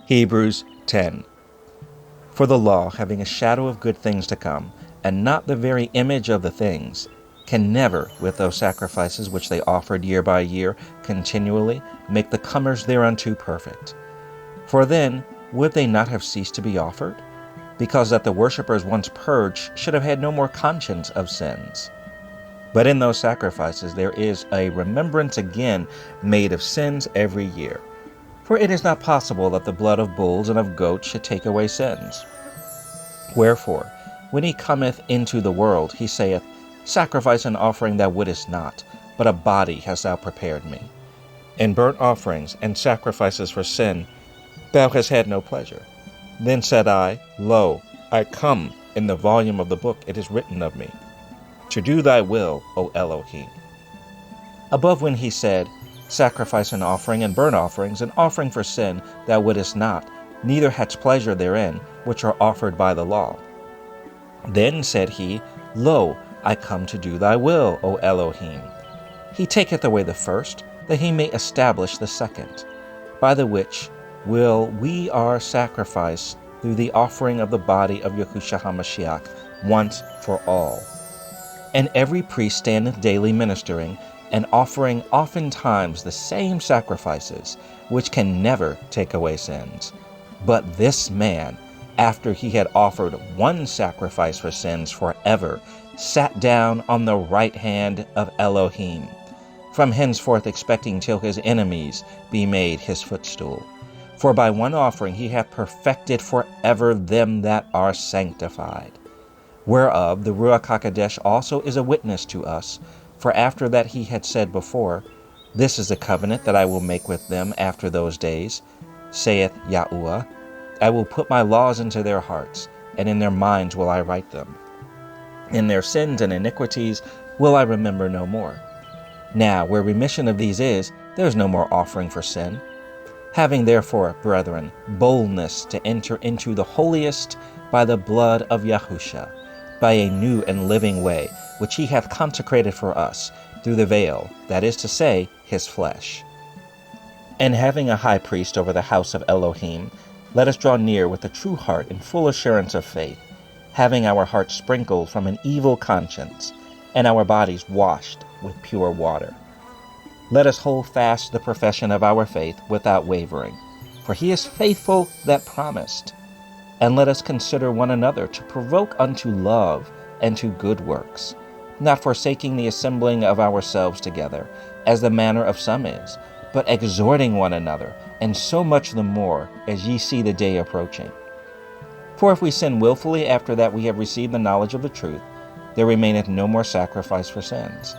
Hebrews 10. For the law, having a shadow of good things to come, and not the very image of the things, can never, with those sacrifices which they offered year by year continually, make the comers thereunto perfect. For then would they not have ceased to be offered? Because that the worshippers once purged should have had no more conscience of sins. But in those sacrifices there is a remembrance again made of sins every year. For it is not possible that the blood of bulls and of goats should take away sins. Wherefore, when he cometh into the world, he saith, Sacrifice and offering thou wouldest not, but a body hast thou prepared me. In burnt offerings and sacrifices for sin thou hast had no pleasure. Then said I, Lo, I come, in the volume of the book it is written of me, to do thy will, O Elohim. Above when he said, Sacrifice and offering and burnt offerings and offering for sin thou wouldest not, neither hadst pleasure therein, which are offered by the law. Then said he, Lo, I come to do thy will, O Elohim. He taketh away the first, that he may establish the second, by the which will we are sacrificed through the offering of the body of Yahusha HaMashiach once for all. And every priest standeth daily ministering, and offering oftentimes the same sacrifices, which can never take away sins. But this man, after he had offered one sacrifice for sins forever, sat down on the right hand of Elohim, from henceforth expecting till his enemies be made his footstool. For by one offering he hath perfected forever them that are sanctified. Whereof the Ruach HaKodesh also is a witness to us, for after that he had said before, This is the covenant that I will make with them after those days, saith Yahuwah, I will put my laws into their hearts, and in their minds will I write them. In their sins and iniquities will I remember no more. Now, where remission of these is, there is no more offering for sin. Having therefore, brethren, boldness to enter into the holiest by the blood of Yahusha, by a new and living way, which he hath consecrated for us, through the veil, that is to say, his flesh. And having a high priest over the house of Elohim, let us draw near with a true heart in full assurance of faith, having our hearts sprinkled from an evil conscience, and our bodies washed with pure water. Let us hold fast the profession of our faith without wavering, for he is faithful that promised. And let us consider one another to provoke unto love and to good works, not forsaking the assembling of ourselves together, as the manner of some is, but exhorting one another, and so much the more as ye see the day approaching. For if we sin willfully after that we have received the knowledge of the truth, there remaineth no more sacrifice for sins,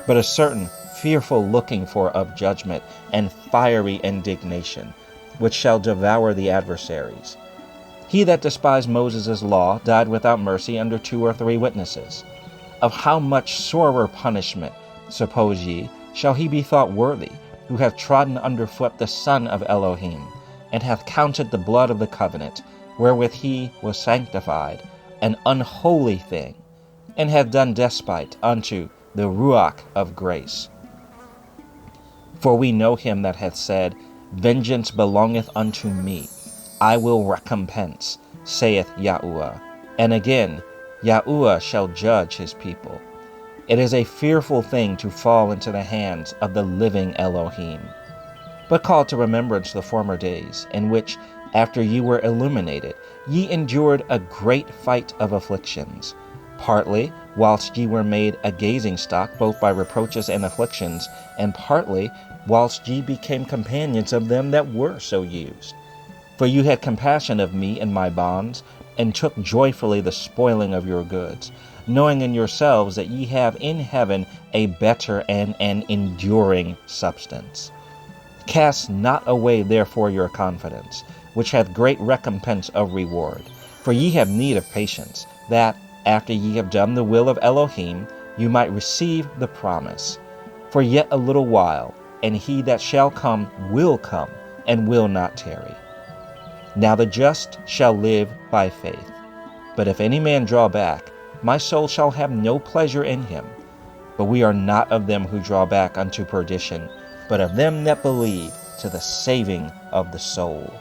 but a certain fearful looking for of judgment and fiery indignation, which shall devour the adversaries. He that despised Moses' law died without mercy under 2 or 3 witnesses. Of how much sorer punishment, suppose ye, shall he be thought worthy, who hath trodden under foot the Son of Elohim, and hath counted the blood of the covenant, wherewith he was sanctified, an unholy thing, and hath done despite unto the Ruach of grace. For we know him that hath said, Vengeance belongeth unto me, I will recompense, saith Yahuwah. And again, Yahuwah shall judge his people. It is a fearful thing to fall into the hands of the living Elohim. But call to remembrance the former days, in which, after ye were illuminated, ye endured a great fight of afflictions, partly whilst ye were made a gazing stock both by reproaches and afflictions, and partly whilst ye became companions of them that were so used. For you had compassion of me in my bonds, and took joyfully the spoiling of your goods, knowing in yourselves that ye have in heaven a better and an enduring substance. Cast not away therefore your confidence, which hath great recompense of reward. For ye have need of patience, that, after ye have done the will of Elohim, you might receive the promise. For yet a little while, and he that shall come, and will not tarry. Now the just shall live by faith. But if any man draw back, my soul shall have no pleasure in him. But we are not of them who draw back unto perdition, but of them that believe to the saving of the soul.